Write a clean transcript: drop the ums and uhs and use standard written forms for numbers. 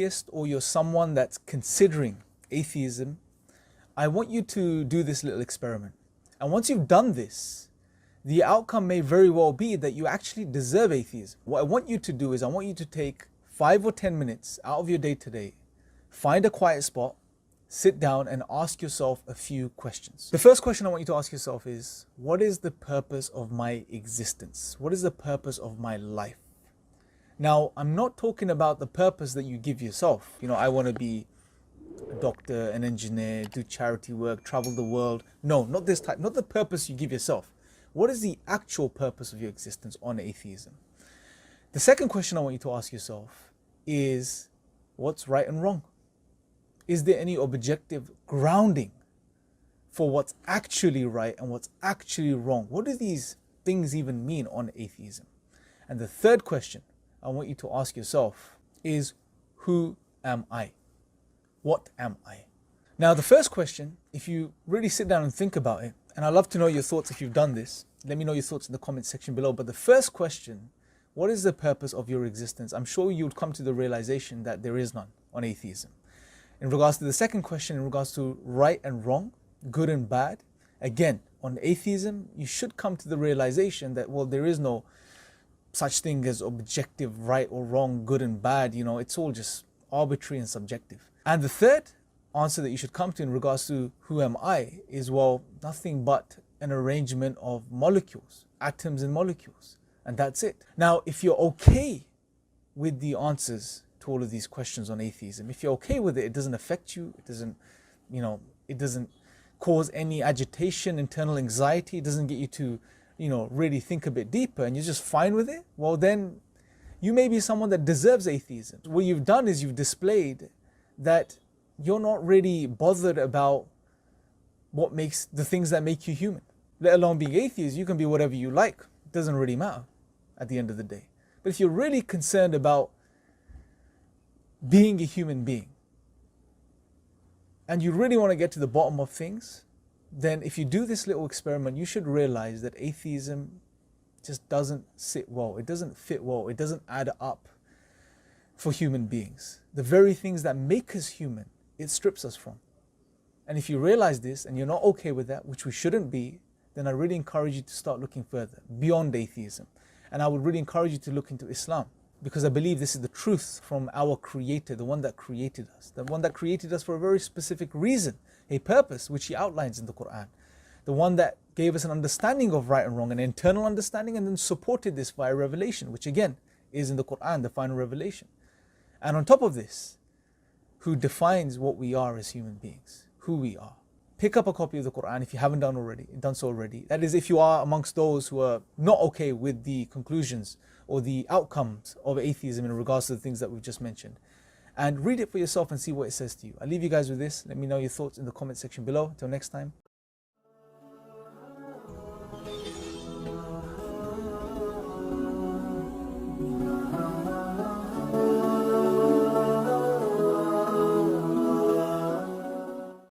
atheist or you're someone that's considering atheism, I want you to do this little experiment. And once you've done this, the outcome may very well be that you actually deserve atheism. What I want you to do is I want you to take 5 or 10 minutes out of your day today, find a quiet spot, sit down and ask yourself a few questions. The first question I want you to ask yourself is, what is the purpose of my existence? What is the purpose of my life? Now, I'm not talking about the purpose that you give yourself. You know, I want to be a doctor, an engineer, do charity work, travel the world. No, not this type, not the purpose you give yourself. What is the actual purpose of your existence on atheism? The second question I want you to ask yourself is, what's right and wrong? Is there any objective grounding for what's actually right and what's actually wrong? What do these things even mean on atheism? And the third question I want you to ask yourself is, who am I? What am I? Now, the first question, if you really sit down and think about it, and I'd love to know your thoughts if you've done this, let me know your thoughts in the comment section below. But the first question, what is the purpose of your existence? I'm sure you would come to the realization that there is none on atheism. In regards to the second question, in regards to right and wrong, good and bad, again, on atheism, you should come to the realization that, well, there is no such thing as objective right or wrong, good and bad. You know, it's all just arbitrary and subjective. And the third answer that you should come to in regards to who am I is, well, nothing but an arrangement of molecules, atoms and molecules, and that's it. Now, if you're okay with the answers to all of these questions on atheism, if you're okay with it, it doesn't affect you, it doesn't, it doesn't cause any agitation, internal anxiety, it doesn't get you to, really think a bit deeper, and you're just fine with it, well, then you may be someone that deserves atheism. What you've done is you've displayed that you're not really bothered about what makes the things that make you human. Let alone being atheist, you can be whatever you like. It doesn't really matter at the end of the day. But if you're really concerned about being a human being, and you really want to get to the bottom of things, then if you do this little experiment, you should realize that atheism just doesn't sit well. It doesn't fit well. It doesn't add up for human beings. The very things that make us human, it strips us from. And if you realize this and you're not okay with that, which we shouldn't be, then I really encourage you to start looking further, beyond atheism. And I would really encourage you to look into Islam, because I believe this is the truth from our Creator, the one that created us, the one that created us for a very specific reason, a purpose, which He outlines in the Quran. The one that gave us an understanding of right and wrong, an internal understanding, and then supported this via revelation, which again is in the Quran, the final revelation. And on top of this, who defines what we are as human beings, who we are. Pick up a copy of the Quran if you haven't done so already. That is, if you are amongst those who are not okay with the conclusions or the outcomes of atheism in regards to the things that we've just mentioned. And read it for yourself and see what it says to you. I'll leave you guys with this. Let me know your thoughts in the comment section below. Until next time,